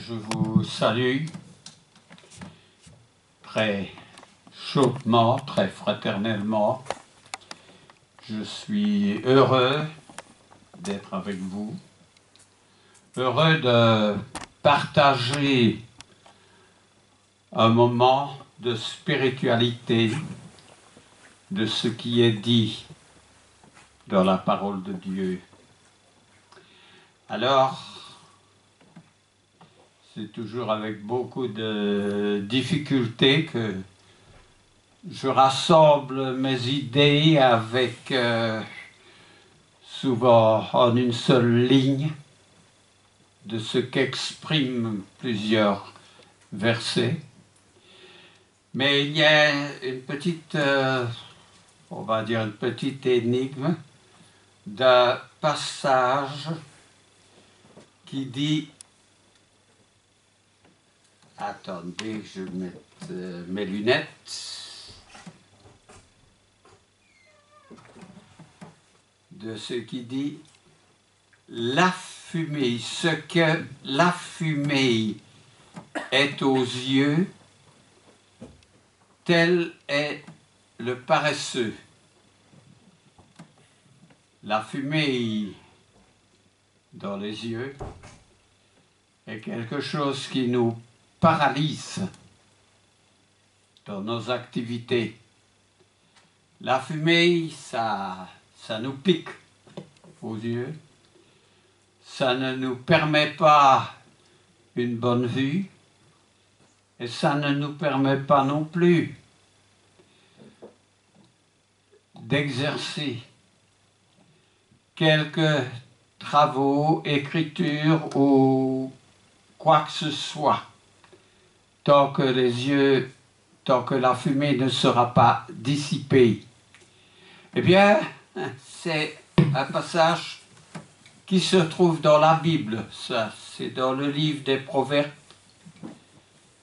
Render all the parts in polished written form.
Je vous salue très chaudement, très fraternellement. Je suis heureux d'être avec vous, heureux de partager un moment de spiritualité, de ce qui est dit dans la parole de Dieu. Alors, c'est toujours avec beaucoup de difficultés que je rassemble mes idées avec souvent en une seule ligne de ce qu'expriment plusieurs versets. Mais il y a une petite, on va dire une petite énigme d'un passage qui dit, attendez que je mette mes lunettes, de ce qui dit la fumée, ce que la fumée est aux yeux, tel est le paresseux. La fumée dans les yeux est quelque chose qui nous paralyse dans nos activités. La fumée, ça nous pique aux yeux. Ça ne nous permet pas une bonne vue et ça ne nous permet pas non plus d'exercer quelques travaux, écritures ou quoi que ce soit tant que la fumée ne sera pas dissipée. Eh bien, c'est un passage qui se trouve dans la Bible. Ça, c'est dans le livre des Proverbes.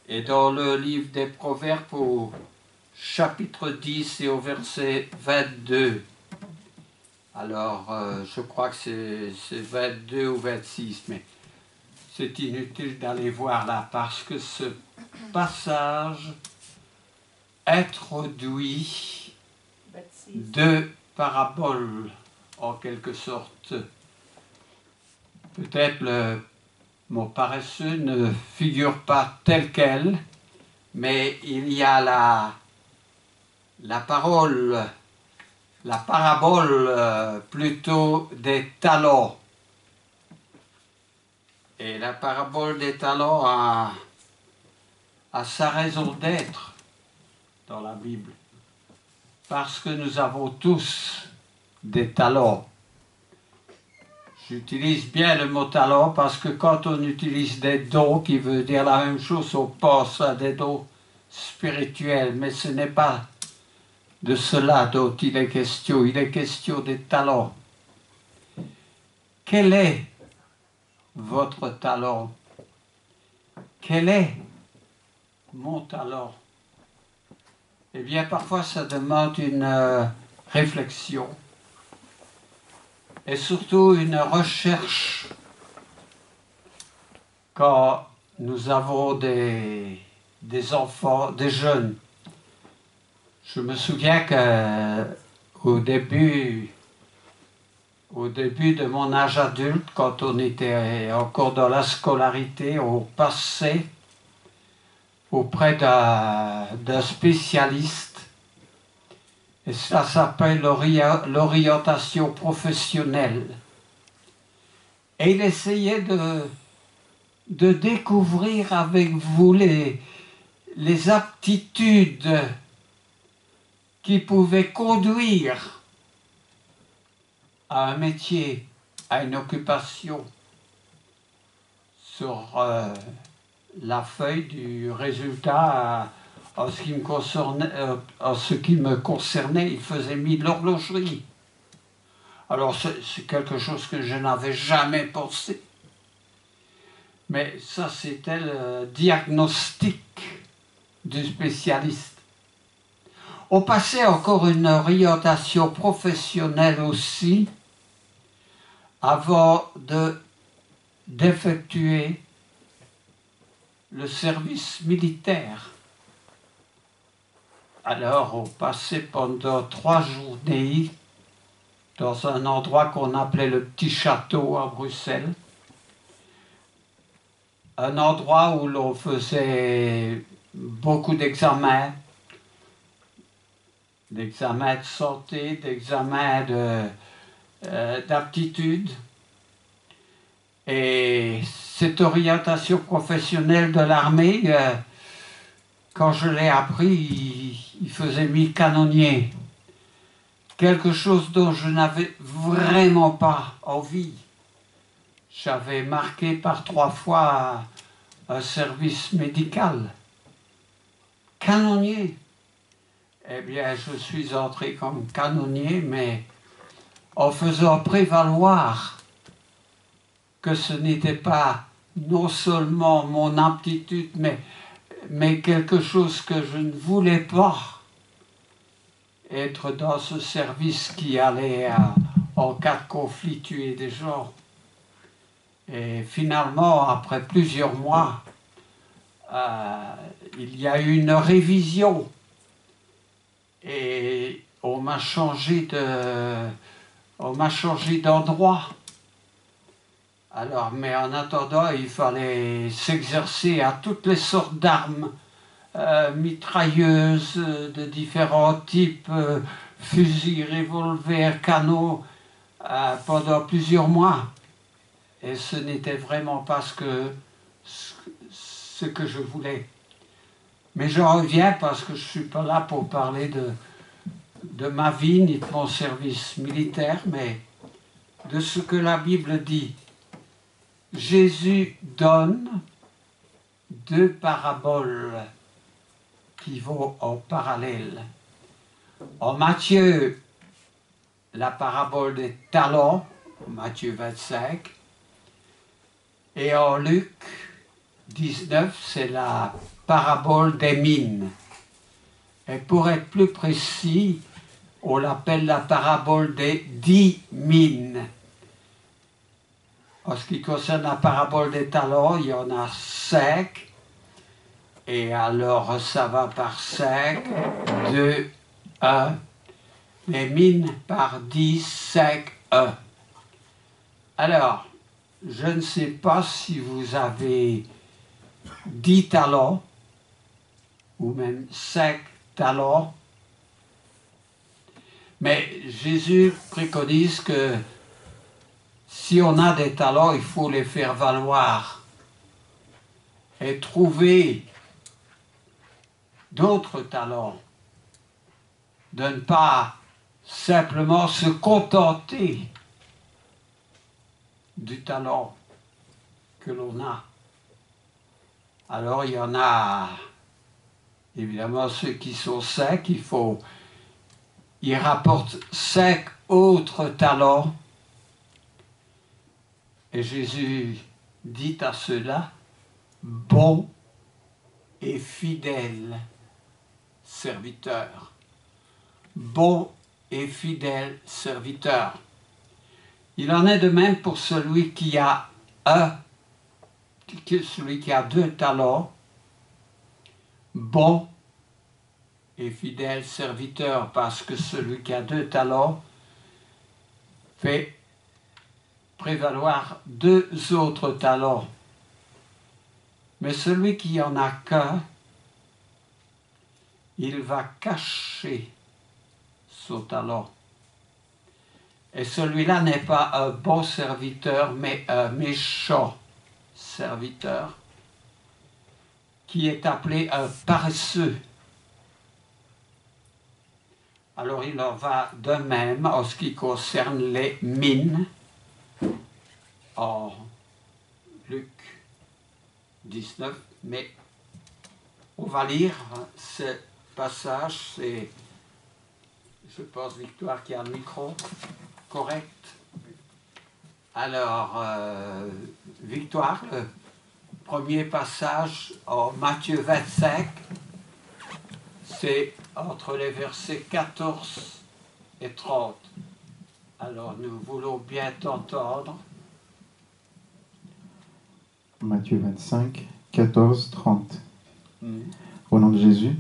Et dans le livre des Proverbes, au chapitre 10 et au verset 22. Alors, je crois que c'est 22 ou 26, mais c'est inutile d'aller voir là, parce que ce passage introduit deux paraboles, en quelque sorte. Peut-être le mot paresseux ne figure pas tel quel, mais il y a la parabole plutôt des talents. Et la parabole des talents a sa raison d'être dans la Bible. Parce que nous avons tous des talents. J'utilise bien le mot talent parce que quand on utilise des dons, qui veut dire la même chose, on pense à des dons spirituels, mais ce n'est pas de cela dont il est question. Il est question des talents. Quel est votre talent? Quel est mon talent? Eh bien, parfois, ça demande une réflexion et surtout une recherche quand nous avons des enfants, des jeunes. Je me souviens qu'au début de mon âge adulte, quand on était encore dans la scolarité, on passait auprès d'un spécialiste. Et ça s'appelle l'orientation professionnelle. Et il essayait de découvrir avec vous les aptitudes qui pouvaient conduire à un métier, à une occupation. Sur la feuille du résultat, en ce qui me concernait, il faisait mis l'horlogerie. Alors c'est quelque chose que je n'avais jamais pensé. Mais ça, c'était le diagnostic du spécialiste. On passait encore une orientation professionnelle aussi avant d'effectuer le service militaire. Alors, on passait pendant 3 journées dans un endroit qu'on appelait le Petit Château à Bruxelles. Un endroit où l'on faisait beaucoup d'examens de santé, d'examens d'aptitude. Et cette orientation professionnelle de l'armée, quand je l'ai appris, il faisait 1000 canonniers. Quelque chose dont je n'avais vraiment pas envie. J'avais marqué par 3 fois un service médical. Canonnier. Eh bien, je suis entré comme canonnier, mais en faisant prévaloir que ce n'était pas non seulement mon aptitude, mais quelque chose que je ne voulais pas, être dans ce service qui allait, en cas de conflit, tuer des gens. Et finalement, après plusieurs mois, il y a eu une révision et on m'a changé d'endroit. Alors, mais en attendant, il fallait s'exercer à toutes les sortes d'armes, mitrailleuses de différents types, fusils, revolvers, canons, pendant plusieurs mois. Et ce n'était vraiment pas ce que je voulais. Mais j'en reviens parce que je ne suis pas là pour parler de ma vie ni de mon service militaire, mais de ce que la Bible dit. Jésus donne 2 paraboles qui vont en parallèle. En Matthieu, la parabole des talents, Matthieu 25, et en Luc 19, c'est la parabole des mines. Et pour être plus précis, on l'appelle la parabole des 10 mines. En ce qui concerne la parabole des talents, il y en a 5. Et alors ça va par 5, 2, 1. Les mines par 10, 5, 1. Alors, je ne sais pas si vous avez 10 talents, ou même 5 talents, mais Jésus préconise que si on a des talents, il faut les faire valoir et trouver d'autres talents, de ne pas simplement se contenter du talent que l'on a. Alors il y en a évidemment ceux qui sont 5, ils rapportent 5 autres talents. Et Jésus dit à ceux-là, bon et fidèle serviteur. Bon et fidèle serviteur. Il en est de même pour celui qui a celui qui a 2 talents. Bon et fidèle serviteur, parce que celui qui a 2 talents fait prévaloir 2 autres talents. Mais celui qui en a qu'un, il va cacher son talent. Et celui-là n'est pas un bon serviteur, mais un méchant serviteur, qui est appelé un paresseux. Alors il en va de même en ce qui concerne les mines, en Luc 19, mais on va lire ce passage, c'est, je pense, Victoire qui a le micro, correct. Alors, Victoire, le premier passage en Matthieu 25, c'est entre les versets 14 et 30. Alors, nous voulons bien t'entendre. Matthieu 25, 14, 30. Au nom de Jésus.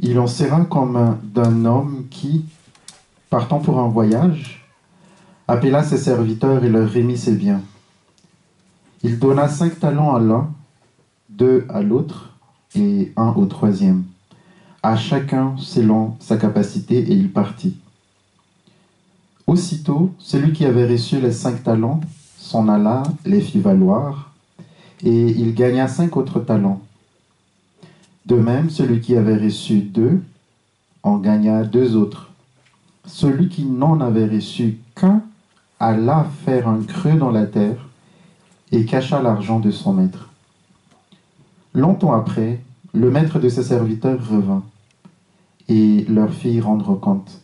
Il en sera comme d'un homme qui, partant pour un voyage, appela ses serviteurs et leur remit ses biens. Il donna 5 talents à l'un, 2 à l'autre et 1 au troisième, à chacun selon sa capacité, et il partit. Aussitôt, celui qui avait reçu les 5 talents s'en alla, les fit valoir, et il gagna 5 autres talents. De même, celui qui avait reçu 2 en gagna 2 autres. Celui qui n'en avait reçu qu'un alla faire un creux dans la terre et cacha l'argent de son maître. Longtemps après, le maître de ses serviteurs revint et leur fit rendre compte.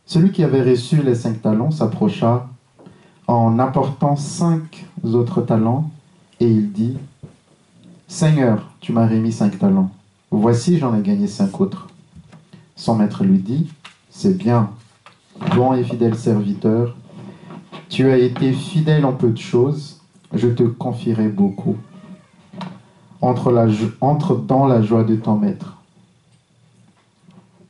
Celui qui avait reçu les 5 talents s'approcha en apportant 5 autres talents, et il dit, « Seigneur, tu m'as remis 5 talents. Voici, j'en ai gagné 5 autres. » Son maître lui dit, « C'est bien, bon et fidèle serviteur. Tu as été fidèle en peu de choses, je te confierai beaucoup. Entre dans la joie de ton maître. »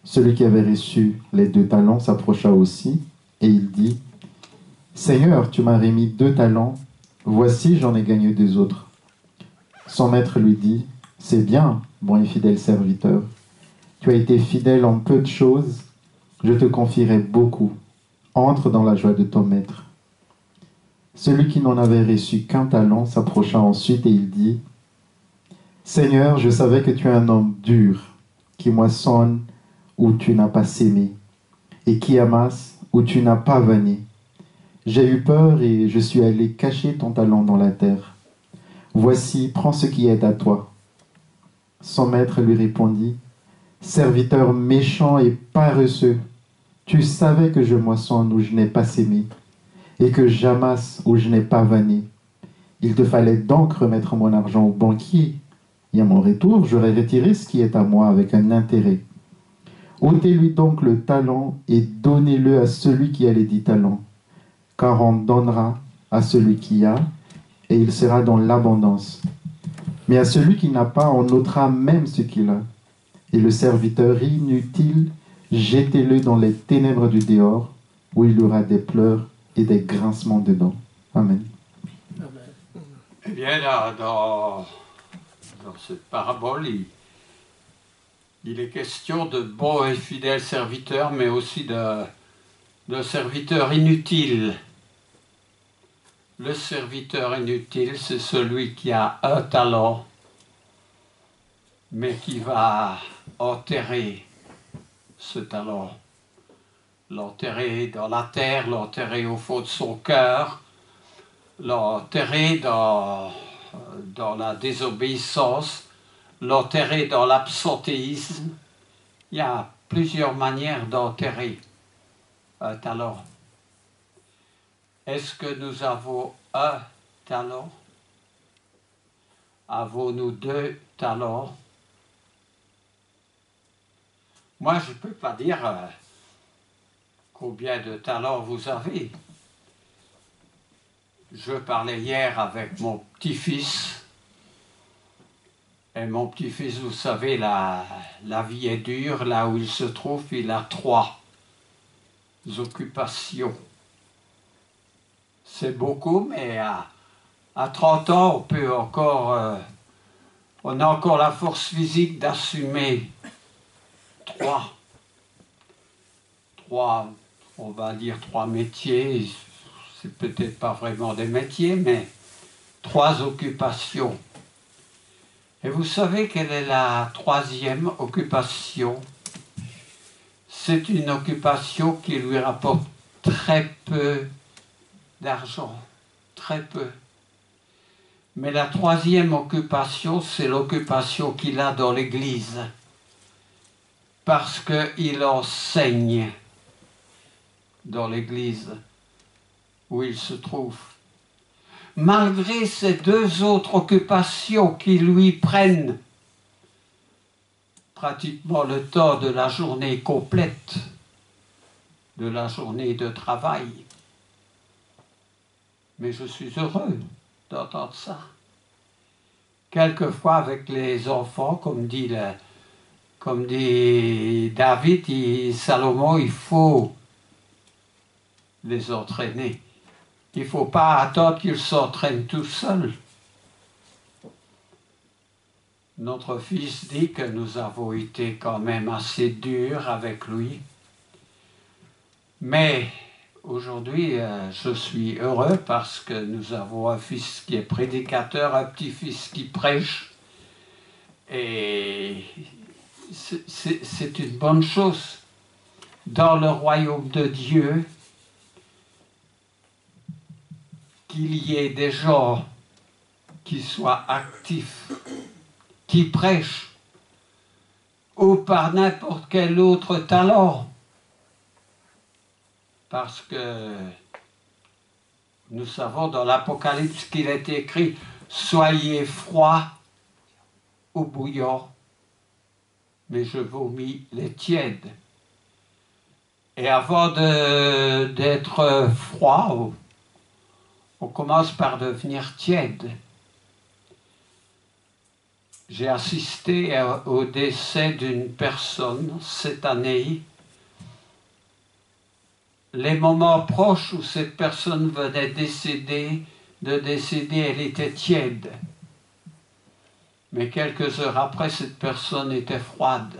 Celui qui avait reçu les 2 talents s'approcha aussi, et il dit, « Seigneur, tu m'as remis 2 talents, voici, j'en ai gagné 2 autres. » Son maître lui dit, « C'est bien, bon et fidèle serviteur. Tu as été fidèle en peu de choses, je te confierai beaucoup. Entre dans la joie de ton maître. » Celui qui n'en avait reçu qu'un talent s'approcha ensuite, et il dit, « Seigneur, je savais que tu es un homme dur, qui moissonne où tu n'as pas sémé, et qui amasse où tu n'as pas vanné. J'ai eu peur et je suis allé cacher ton talent dans la terre. Voici, prends ce qui est à toi. » Son maître lui répondit, « Serviteur méchant et paresseux, tu savais que je moissonne où je n'ai pas sémé, et que j'amasse où je n'ai pas vanné. Il te fallait donc remettre mon argent au banquier, et à mon retour, j'aurais retiré ce qui est à moi avec un intérêt. Ôtez-lui donc le talent et donnez-le à celui qui a les 10 talents, car on donnera à celui qui a, et il sera dans l'abondance. Mais à celui qui n'a pas, on ôtera même ce qu'il a. Et le serviteur inutile, jetez-le dans les ténèbres du dehors, où il y aura des pleurs et des grincements de dents. » Amen. Eh bien, là, dans cette parabole, il est question de bons et fidèles serviteurs, mais aussi de serviteurs inutiles. Le serviteur inutile, c'est celui qui a un talent, mais qui va enterrer ce talent. L'enterrer dans la terre, l'enterrer au fond de son cœur, l'enterrer dans la désobéissance, l'enterrer dans l'absentéisme. Il y a plusieurs manières d'enterrer un talent. Est-ce que nous avons un talent? Avons-nous 2 talents? Moi, je ne peux pas dire combien de talents vous avez. Je parlais hier avec mon petit-fils. Et mon petit-fils, vous savez, la vie est dure. Là où il se trouve, il a 3 occupations. C'est beaucoup, mais à 30 ans, on peut encore... on a encore la force physique d'assumer 3, on va dire 3 métiers. C'est peut-être pas vraiment des métiers, mais 3 occupations. Et vous savez quelle est la 3e occupation? C'est une occupation qui lui rapporte très peu d'argent, très peu. Mais la 3e occupation, c'est l'occupation qu'il a dans l'Église. Parce qu'il enseigne dans l'Église où il se trouve. Malgré ces 2 autres occupations qui lui prennent pratiquement le temps de la journée complète, de la journée de travail. Mais je suis heureux d'entendre ça. quelquefois avec les enfants, comme dit David et Salomon, il faut les entraîner. Il ne faut pas attendre qu'ils s'entraînent tout seuls. Notre fils dit que nous avons été quand même assez durs avec lui. Mais aujourd'hui, je suis heureux parce que nous avons un fils qui est prédicateur, un petit-fils qui prêche. Et c'est une bonne chose. Dans le royaume de Dieu, qu'il y ait des gens qui soient actifs, qui prêchent, ou par n'importe quel autre talent. Parce que nous savons dans l'Apocalypse qu'il est écrit « Soyez froids ou bouillants, mais je vomis les tièdes. » Et avant d'être froid, on commence par devenir tiède. J'ai assisté au décès d'une personne cette année. Les moments proches où cette personne venait de décéder, elle était tiède. Mais quelques heures après, cette personne était froide.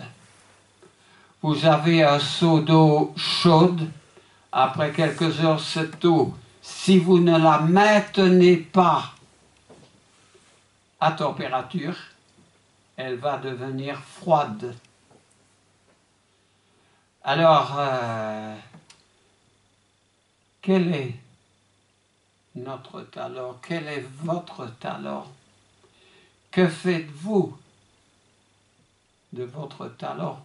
Vous avez un seau d'eau chaude. Après quelques heures, cette eau, si vous ne la maintenez pas à température, elle va devenir froide. Alors, quel est notre talent? Quel est votre talent? Que faites-vous de votre talent?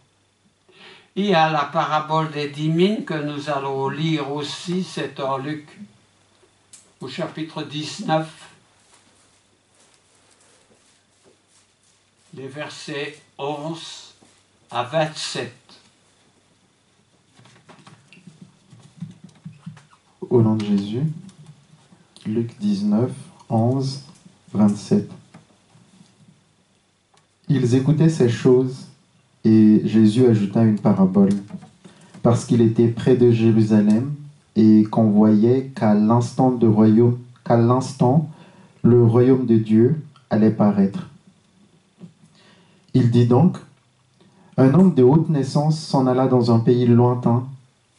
Il y a la parabole des 10 mines que nous allons lire aussi, c'est en Luc, au chapitre 19, les versets 11 à 27. Au nom de Jésus, Luc 19, 11, 27. Ils écoutaient ces choses et Jésus ajouta une parabole, parce qu'il était près de Jérusalem et qu'on voyait qu'à l'instant, le royaume de Dieu allait paraître. Il dit donc, un homme de haute naissance s'en alla dans un pays lointain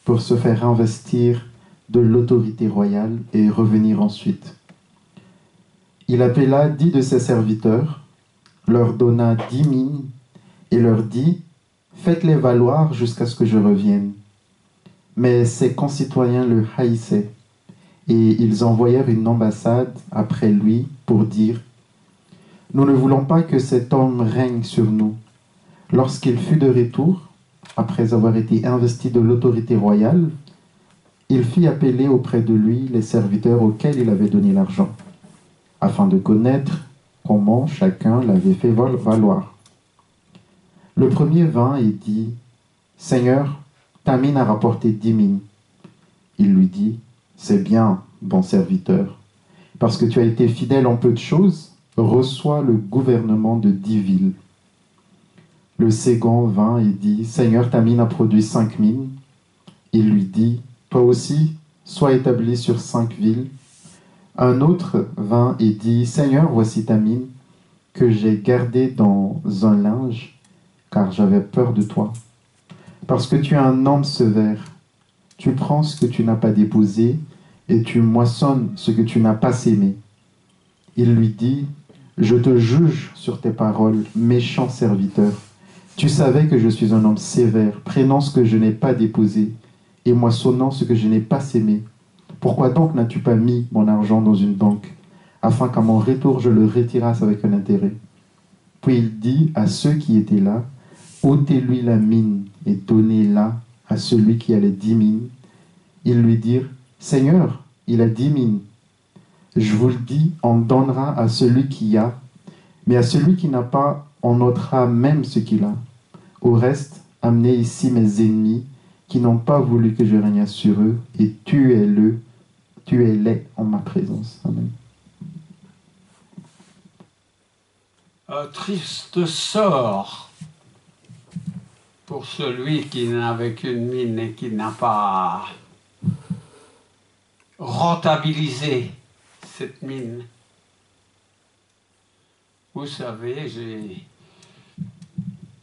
pour se faire investir de l'autorité royale et revenir ensuite. Il appela 10 de ses serviteurs, leur donna 10 mines et leur dit « Faites-les valoir jusqu'à ce que je revienne. » Mais ses concitoyens le haïssaient et ils envoyèrent une ambassade après lui pour dire « Nous ne voulons pas que cet homme règne sur nous. » Lorsqu'il fut de retour, après avoir été investi de l'autorité royale, il fit appeler auprès de lui les serviteurs auxquels il avait donné l'argent, afin de connaître comment chacun l'avait fait valoir. Le premier vint et dit « Seigneur, ta mine a rapporté 10 mines. » Il lui dit « C'est bien, bon serviteur, parce que tu as été fidèle en peu de choses, reçois le gouvernement de 10 villes. » Le second vint et dit « Seigneur, ta mine a produit 5 mines. » Il lui dit « Toi aussi, sois établi sur 5 villes. » Un autre vint et dit « Seigneur, voici ta mine, que j'ai gardée dans un linge, car j'avais peur de toi. Parce que tu es un homme sévère, tu prends ce que tu n'as pas déposé, et tu moissonnes ce que tu n'as pas sémé. » Il lui dit « Je te juge sur tes paroles, méchant serviteur. Tu savais que je suis un homme sévère, prenant ce que je n'ai pas déposé, et moissonnant ce que je n'ai pas sémé. Pourquoi donc n'as-tu pas mis mon argent dans une banque, afin qu'à mon retour je le retirasse avec un intérêt? » Puis il dit à ceux qui étaient là, « ôtez-lui la mine et donnez-la à celui qui a les 10 mines. » Ils lui dirent, « Seigneur, il a 10 mines. » Je vous le dis, on donnera à celui qui a, mais à celui qui n'a pas, on ôtera même ce qu'il a. Au reste, amenez ici mes ennemis, qui n'ont pas voulu que je règne sur eux, et tuez-les en ma présence. Amen. un triste sort pour celui qui n'avait qu'une mine et qui n'a pas rentabilisé cette mine. Vous savez, j'ai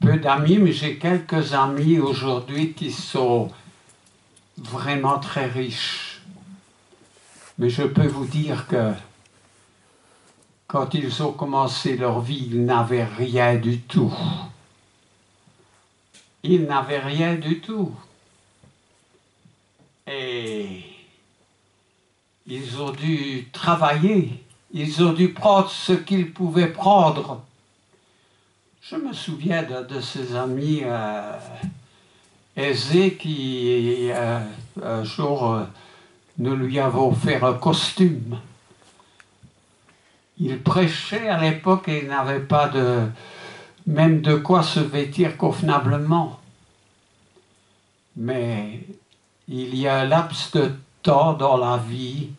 peu d'amis, mais j'ai quelques amis aujourd'hui qui sont vraiment très riches. Mais je peux vous dire que quand ils ont commencé leur vie, ils n'avaient rien du tout. Ils n'avaient rien du tout. Et ils ont dû travailler, ils ont dû prendre ce qu'ils pouvaient prendre. Je me souviens de ces amis aisés qui, un jour, nous lui avons offert un costume. Il prêchait à l'époque et il n'avait pas même de quoi se vêtir convenablement. Mais il y a un laps de temps dans la vie,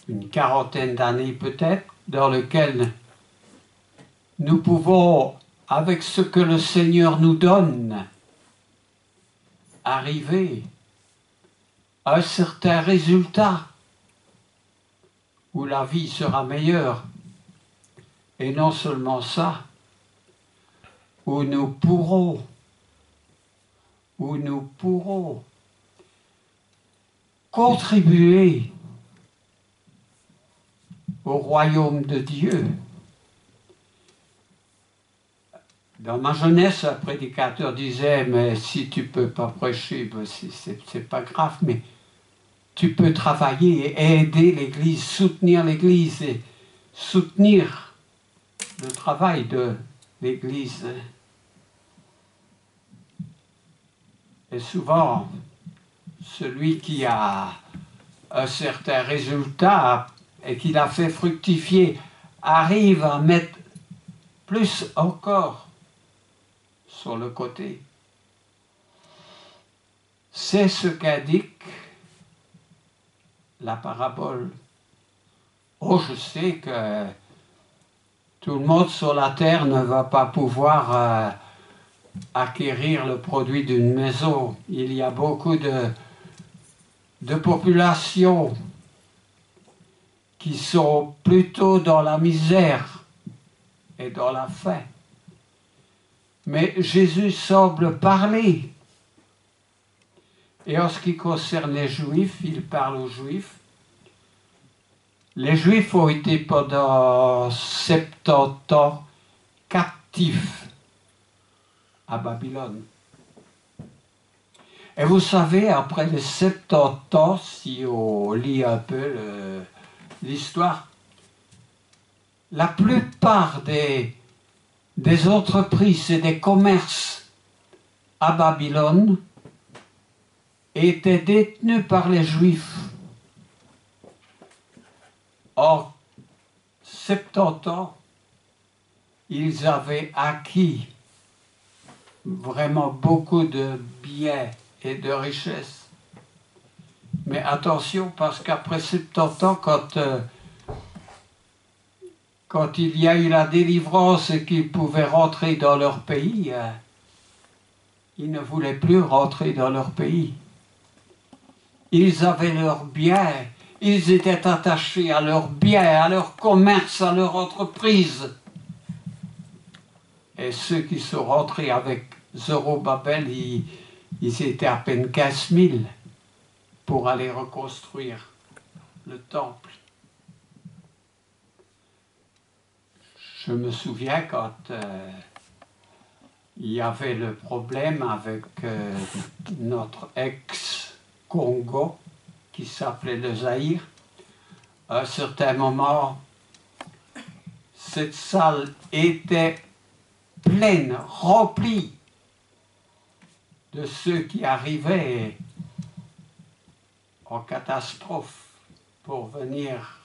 une quarantaine d'années peut-être, dans lequel nous pouvons, avec ce que le Seigneur nous donne, arriver à un certain résultat où la vie sera meilleure. Et non seulement ça, où nous pourrons contribuer au royaume de Dieu. Dans ma jeunesse, un prédicateur disait, mais si tu ne peux pas prêcher, ben c'est pas grave, mais tu peux travailler et aider l'Église, soutenir l'Église et soutenir le travail de l'Église. Et souvent, celui qui a un certain résultat et qui l'a fait fructifier arrive à mettre plus encore sur le côté. C'est ce qu'indique la parabole. Oh, je sais que tout le monde sur la terre ne va pas pouvoir acquérir le produit d'une maison. Il y a beaucoup de populations qui sont plutôt dans la misère et dans la faim. Mais Jésus semble parler. Et en ce qui concerne les Juifs, il parle aux Juifs. Les Juifs ont été pendant 70 ans captifs à Babylone. Et vous savez, après les 70 ans, si on lit un peu l'histoire, la plupart des entreprises et des commerces à Babylone étaient détenus par les Juifs. En 70 ans, ils avaient acquis vraiment beaucoup de biens et de richesses. Mais attention, parce qu'après 70 ans, quand il y a eu la délivrance et qu'ils pouvaient rentrer dans leur pays, ils ne voulaient plus rentrer dans leur pays. Ils avaient leurs biens, ils étaient attachés à leurs biens, à leur commerce, à leur entreprise. Et ceux qui sont rentrés avec Zorobabel, ils étaient à peine 15 000 pour aller reconstruire le temple. Je me souviens quand il y avait le problème avec notre ex-Congo, qui s'appelait le Zaïre. À un certain moment, cette salle était pleine, remplie de ceux qui arrivaient en catastrophe pour venir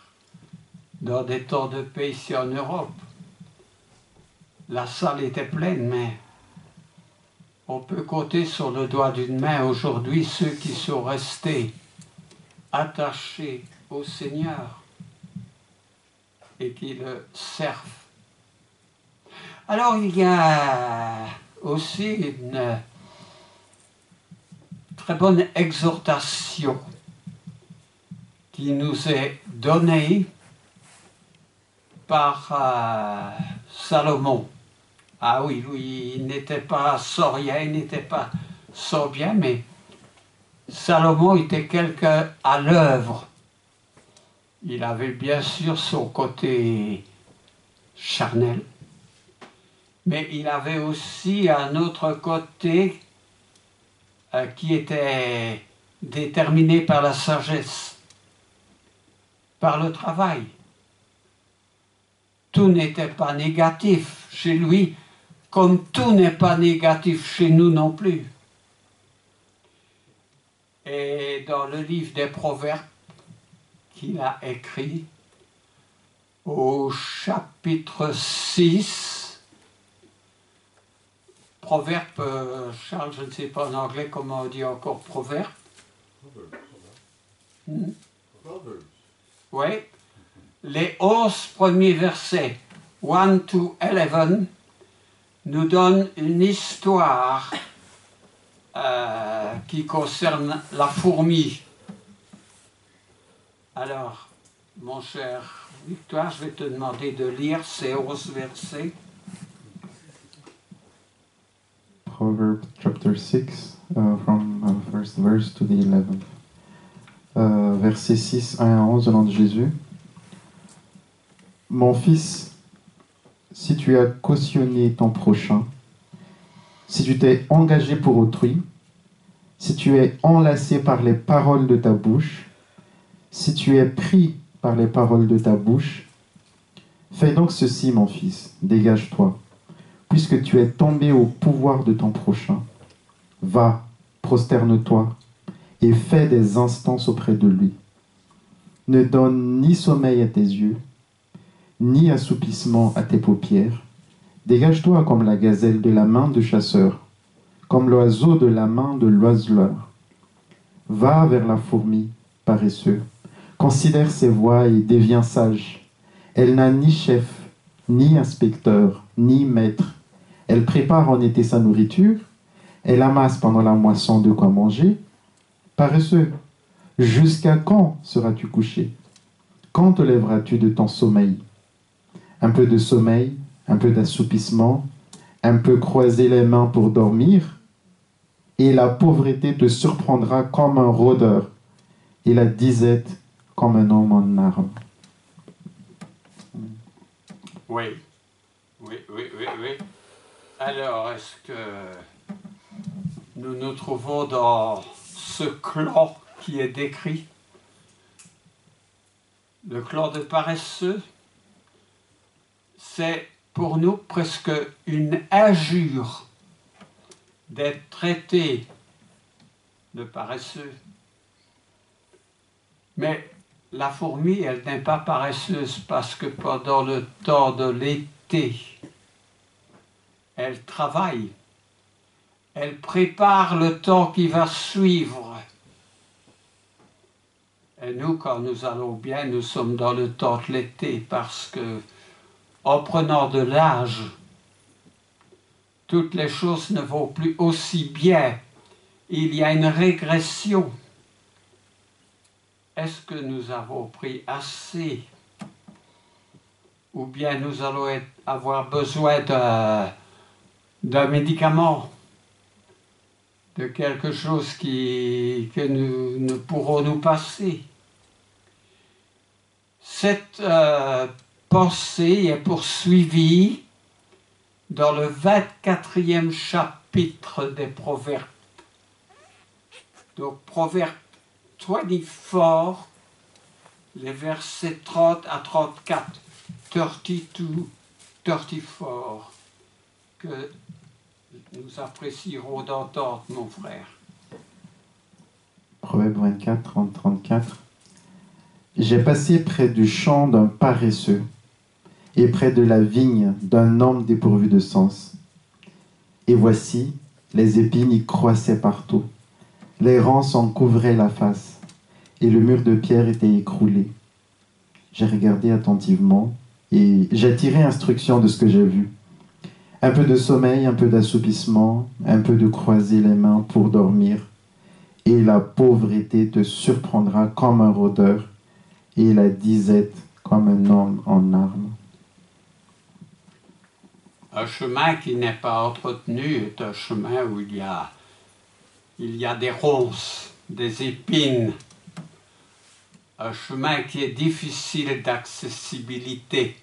dans des temps de paix ici en Europe. La salle était pleine, mais on peut compter sur le doigt d'une main aujourd'hui ceux qui sont restés attachés au Seigneur et qui le servent Alors il y a aussi une très bonne exhortation qui nous est donnée par Salomon. Ah oui, lui, il n'était pas sorien, il n'était pas sorbien, mais Salomon était quelqu'un à l'œuvre. Il avait bien sûr son côté charnel, mais il avait aussi un autre côté qui était déterminé par la sagesse, par le travail. Tout n'était pas négatif chez lui, comme tout n'est pas négatif chez nous non plus. Et dans le livre des Proverbes qu'il a écrit, au chapitre 6, Proverbe, Charles, je ne sais pas en anglais comment on dit encore proverbe. Oui, les 11 premiers versets, 1 to 11, nous donnent une histoire qui concerne la fourmi. Alors, mon cher Victoire, je vais te demander de lire ces 11 versets. Proverbs chapter 6, from first verse to the 11th. Versets 6, 1 à 11, au nom de Jésus. Mon fils, si tu as cautionné ton prochain, si tu t'es engagé pour autrui, si tu es enlacé par les paroles de ta bouche, si tu es pris par les paroles de ta bouche, fais donc ceci, mon fils, dégage-toi, puisque tu es tombé au pouvoir de ton prochain. Va, prosterne-toi, et fais des instances auprès de lui. Ne donne ni sommeil à tes yeux, ni assoupissement à tes paupières. Dégage-toi comme la gazelle de la main du chasseur, comme l'oiseau de la main de l'oiseleur. Va vers la fourmi, paresseux. Considère ses voies et deviens sage. Elle n'a ni chef, ni inspecteur, ni maître. Elle prépare en été sa nourriture. Elle amasse pendant la moisson de quoi manger. Paresseux, jusqu'à quand seras-tu couché? Quand te lèveras-tu de ton sommeil? Un peu de sommeil, un peu d'assoupissement, un peu croiser les mains pour dormir, et la pauvreté te surprendra comme un rôdeur, et la disette comme un homme en armes. Oui. Alors, est-ce que nous nous trouvons dans ce clan qui est décrit? Le clan de paresseux, c'est pour nous presque une injure d'être traité de paresseux. Mais la fourmi, elle n'est pas paresseuse parce que pendant le temps de l'été, elle travaille. Elle prépare le temps qui va suivre. Et nous, quand nous allons bien, nous sommes dans le temps de l'été parce que, en prenant de l'âge, toutes les choses ne vont plus aussi bien. Il y a une régression. Est-ce que nous avons pris assez? Ou bien nous allons avoir besoin d'un médicament, de quelque chose que nous ne pourrons nous passer? Cette pensée est poursuivie dans le 24e chapitre des Proverbes. Donc, Proverbe 24, les versets 30 à 34, 32, 34, que nous apprécierons d'entendre, mon frère. Proverbe 24, 30, 34. J'ai passé près du champ d'un paresseux et près de la vigne d'un homme dépourvu de sens. Et voici, les épines y croissaient partout. Les ronces en couvraient la face, et le mur de pierre était écroulé. J'ai regardé attentivement, et j'ai tiré instruction de ce que j'ai vu. Un peu de sommeil, un peu d'assoupissement, un peu de croiser les mains pour dormir, et la pauvreté te surprendra comme un rôdeur, et la disette comme un homme en armes. Un chemin qui n'est pas entretenu est un chemin où il y a des ronces, des épines. Un chemin qui est difficile d'accessibilité.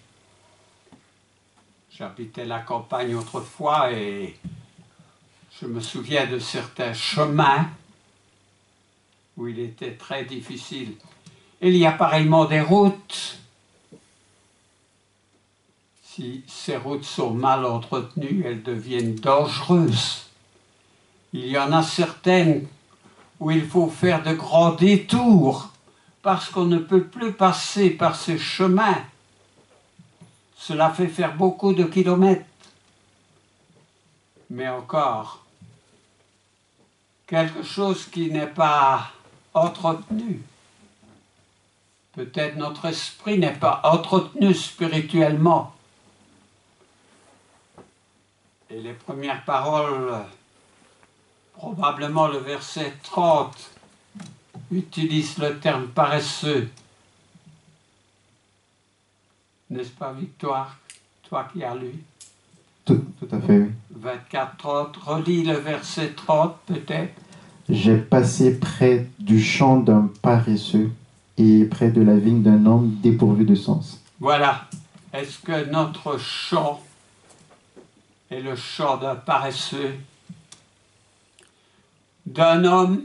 J'habitais la campagne autrefois et je me souviens de certains chemins où il était très difficile. Il y a pareillement des routes. Si ces routes sont mal entretenues, elles deviennent dangereuses. Il y en a certaines où il faut faire de grands détours parce qu'on ne peut plus passer par ces chemins. Cela fait faire beaucoup de kilomètres. Mais encore, quelque chose qui n'est pas entretenu. Peut-être notre esprit n'est pas entretenu spirituellement. Et les premières paroles, probablement le verset 30, utilise le terme paresseux. N'est-ce pas, Victoire, toi qui as lu? Tout à fait, oui. 24-30, relis le verset 30 peut-être. J'ai passé près du champ d'un paresseux et près de la vigne d'un homme dépourvu de sens. Voilà. Est-ce que notre champ est le champ d'un paresseux, d'un homme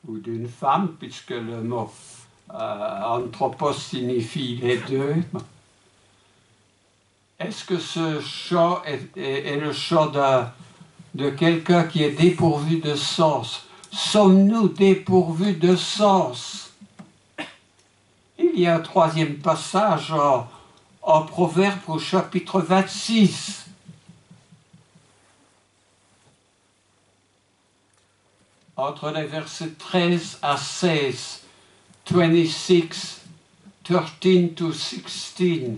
ou d'une femme, puisque le mot anthropos signifie les deux? Est-ce que ce champ est le champ de quelqu'un qui est dépourvu de sens? Sommes-nous dépourvus de sens? Il y a un troisième passage en Proverbe au chapitre 26. Entre les versets 13 à 16, 26, 13 to 16,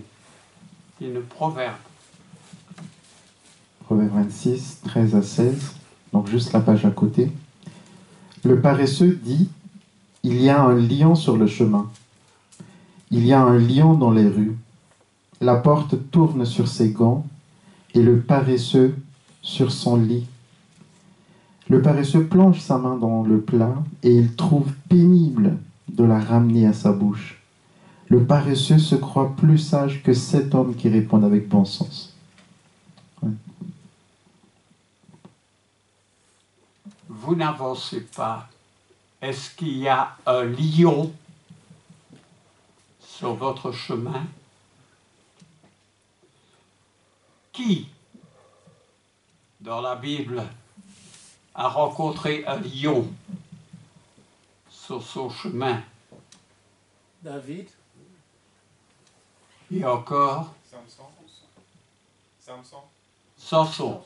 il le Proverbe. Proverbe 26, 13 à 16, donc juste la page à côté. Le paresseux dit, il y a un lion sur le chemin. Il y a un lion dans les rues. La porte tourne sur ses gants et le paresseux sur son lit. Le paresseux plonge sa main dans le plat et il trouve pénible de la ramener à sa bouche. Le paresseux se croit plus sage que cet homme qui répond avec bon sens. Ouais. Vous n'avancez pas. Est-ce qu'il y a un lion sur votre chemin? Qui, dans la Bible, a rencontré un lion sur son chemin? David. Et encore? Samson.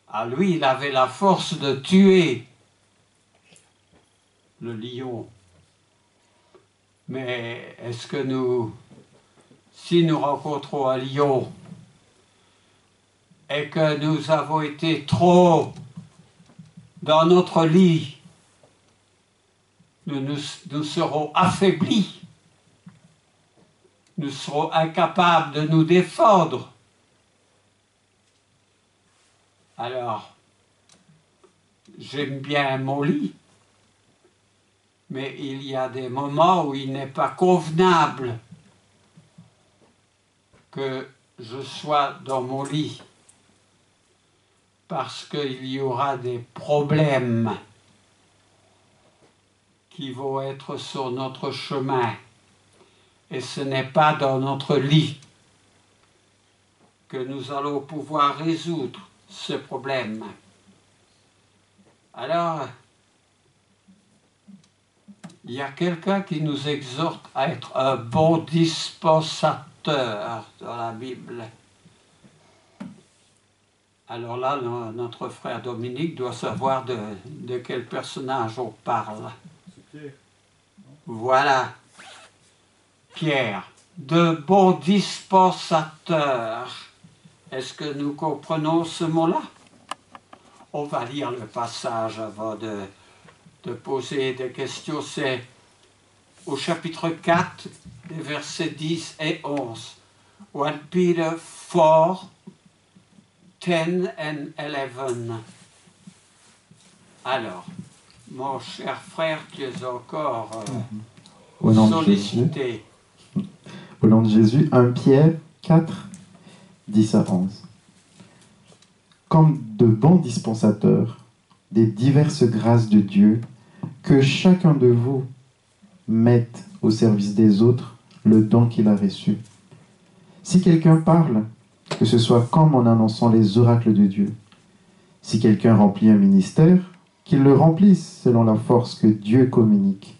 Ah, lui, il avait la force de tuer le lion. Mais est-ce que si nous rencontrons un lion et que nous avons été trop dans notre lit, nous serons affaiblis, nous serons incapables de nous défendre. Alors, j'aime bien mon lit, mais il y a des moments où il n'est pas convenable que je sois dans mon lit, parce qu'il y aura des problèmes qui vont être sur notre chemin, et ce n'est pas dans notre lit que nous allons pouvoir résoudre ce problème. Alors, il y a quelqu'un qui nous exhorte à être un bon dispensateur dans la Bible. Alors là, notre frère Dominique doit savoir de quel personnage on parle. Voilà, Pierre, de bon dispensateur. Est-ce que nous comprenons ce mot-là? On va lire le passage avant de poser des questions. C'est au chapitre 4, les versets 10 et 11. 1 Peter 4, 10 and 11. Alors, mon cher frère, tu es encore Au nom de sollicité. Au nom de Jésus, 1 Pierre 4, 10 à 11. Comme de bons dispensateurs des diverses grâces de Dieu, que chacun de vous mette au service des autres le don qu'il a reçu. Si quelqu'un parle, que ce soit comme en annonçant les oracles de Dieu. Si quelqu'un remplit un ministère, qu'il le remplisse selon la force que Dieu communique,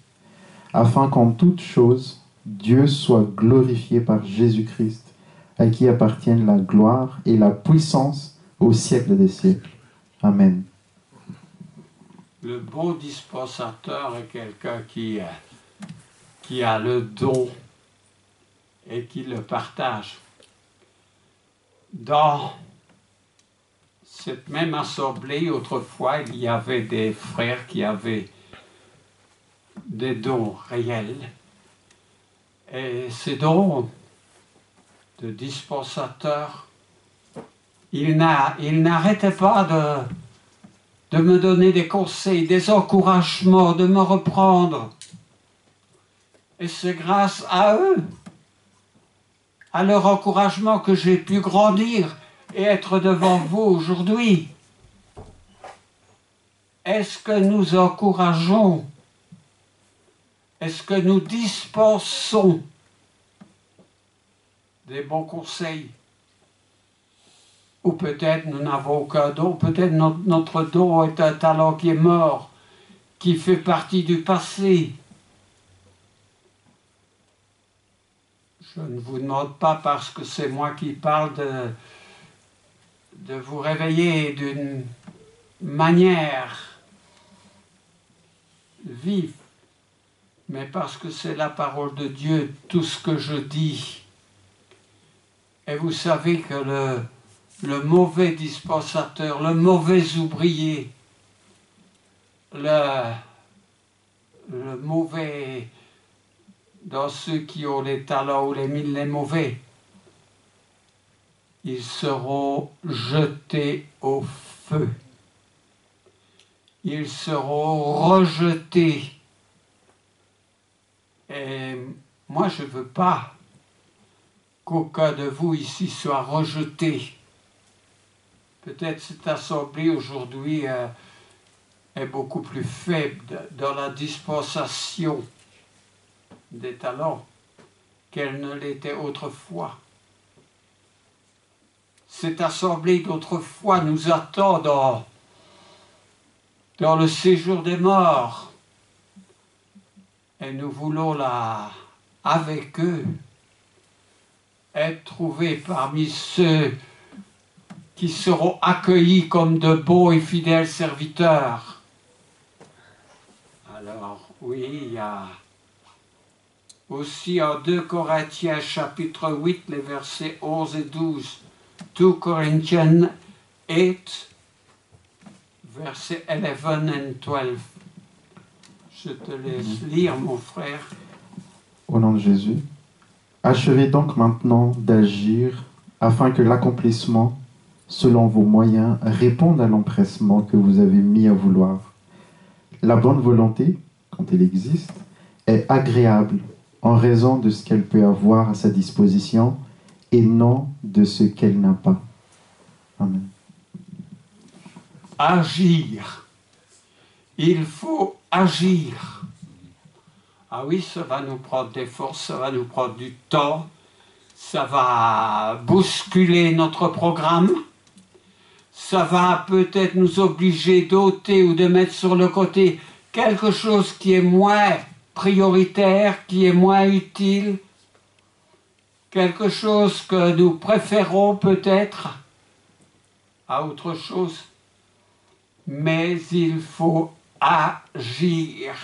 afin qu'en toute chose, Dieu soit glorifié par Jésus-Christ, à qui appartiennent la gloire et la puissance au siècle des siècles. Amen. Le bon dispensateur est quelqu'un qui a le don et qui le partage. Dans cette même assemblée, autrefois, il y avait des frères qui avaient des dons réels. Et ces dons de dispensateurs, ils n'arrêtaient pas de me donner des conseils, des encouragements, de me reprendre. Et c'est grâce à eux, à leur encouragement, que j'ai pu grandir et être devant vous aujourd'hui. Est-ce que nous encourageons? Est-ce que nous dispensons des bons conseils? Ou peut-être nous n'avons aucun don, peut-être notre don est un talent qui est mort, qui fait partie du passé. Je ne vous demande pas, parce que c'est moi qui parle, de vous réveiller d'une manière vive, mais parce que c'est la parole de Dieu, tout ce que je dis. Et vous savez que le mauvais dispensateur, le mauvais ouvrier, le mauvais dans ceux qui ont les talents ou les mauvais, ils seront jetés au feu. Ils seront rejetés. Et moi, je ne veux pas qu'aucun de vous ici soit rejeté. Peut-être cette assemblée aujourd'hui est beaucoup plus faible dans la dispensation des talents qu'elle ne l'était autrefois. Cette assemblée d'autrefois nous attend dans le séjour des morts. Et nous voulons avec eux, être trouvés parmi ceux qui seront accueillis comme de bons et fidèles serviteurs. Alors, oui, il y a aussi en 2 Corinthiens chapitre 8, les versets 11 et 12. 2 Corinthians 8, versets 11 and 12. Je te laisse lire, mon frère. Au nom de Jésus, achevez donc maintenant d'agir afin que l'accomplissement, selon vos moyens, réponde à l'empressement que vous avez mis à vouloir. La bonne volonté, quand elle existe, est agréable en raison de ce qu'elle peut avoir à sa disposition et non de ce qu'elle n'a pas. Amen. Agir. Il faut agir. Ah oui, ça va nous prendre des forces, ça va nous prendre du temps, ça va bousculer notre programme, ça va peut-être nous obliger d'ôter ou de mettre sur le côté quelque chose qui est moins prioritaire, qui est moins utile, quelque chose que nous préférons peut-être à autre chose, mais il faut agir.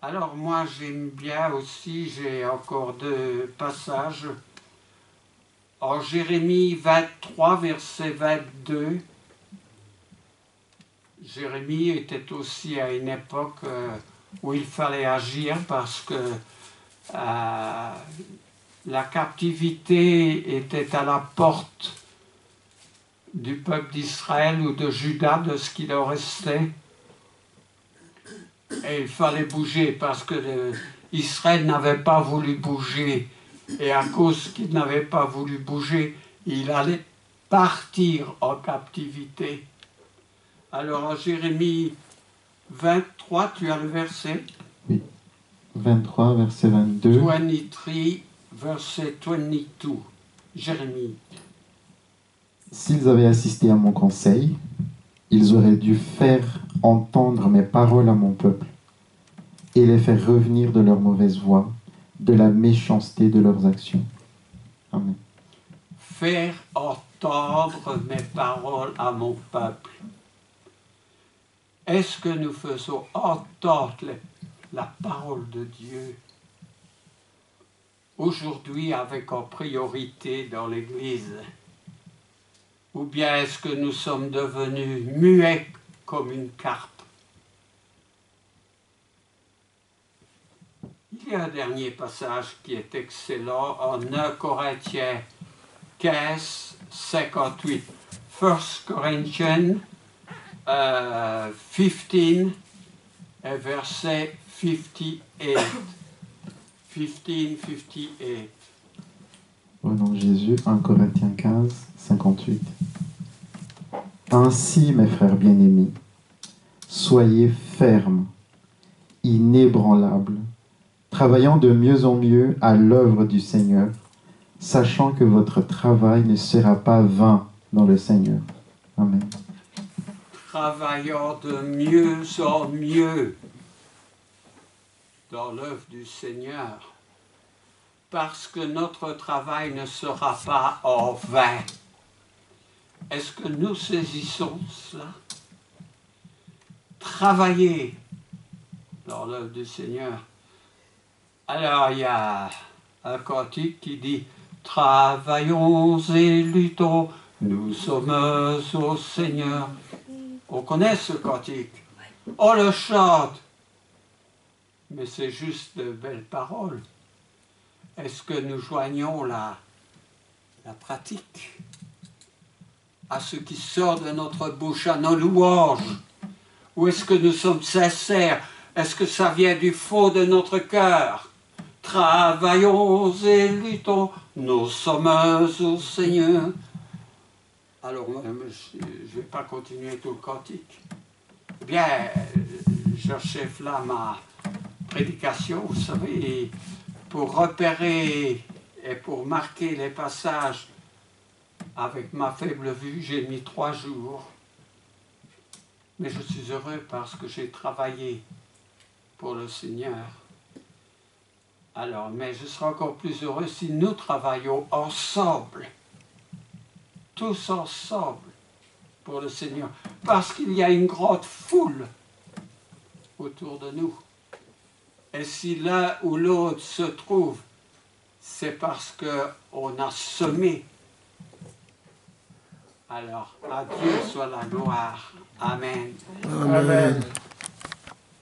Alors moi j'aime bien aussi, j'ai encore 2 passages En Jérémie 23, verset 22, Jérémie était aussi à une époque où il fallait agir parce que la captivité était à la porte du peuple d'Israël ou de Juda, de ce qu'il en restait. Et il fallait bouger parce que Israël n'avait pas voulu bouger. Et à cause qu'il n'avait pas voulu bouger, il allait partir en captivité. Alors en Jérémie 23, tu as le verset? Oui. 23, verset 22. 23, verset 22. Jérémie. S'ils avaient assisté à mon conseil, ils auraient dû faire entendre mes paroles à mon peuple et les faire revenir de leur mauvaise voie, de la méchanceté de leurs actions. Amen. Faire entendre mes paroles à mon peuple. Est-ce que nous faisons entendre la parole de Dieu aujourd'hui avec en priorité dans l'Église? Ou bien est-ce que nous sommes devenus muets comme une carpe? Il y a un dernier passage qui est excellent en 1 Corinthiens 15, 58. 1 Corinthians 15 et verset 58. 15, 58. Au nom de Jésus, 1 Corinthiens 15, 58. Ainsi, mes frères bien-aimés, soyez fermes, inébranlables, travaillant de mieux en mieux à l'œuvre du Seigneur, sachant que votre travail ne sera pas vain dans le Seigneur. Amen. Travaillant de mieux en mieux dans l'œuvre du Seigneur, parce que notre travail ne sera pas en vain. Est-ce que nous saisissons cela? Travailler dans l'œuvre du Seigneur. Alors il y a un cantique qui dit « Travaillons et luttons, nous sommes au Seigneur ». On connaît ce cantique. On le chante. Mais c'est juste de belles paroles. Est-ce que nous joignons la pratique à ce qui sort de notre bouche, à nos louanges? Ou est-ce que nous sommes sincères? Est-ce que ça vient du fond de notre cœur? Travaillons et luttons, nous sommes au Seigneur. Alors, je ne vais pas continuer tout le cantique. Eh bien, j'achève là ma prédication, vous savez, pour repérer et pour marquer les passages avec ma faible vue, j'ai mis 3 jours. Mais je suis heureux parce que j'ai travaillé pour le Seigneur. Alors, mais je serai encore plus heureux si nous travaillons ensemble, tous ensemble, pour le Seigneur. Parce qu'il y a une grande foule autour de nous. Et si l'un ou l'autre se trouve, c'est parce qu'on a semé. Alors, à Dieu soit la gloire. Amen. Amen.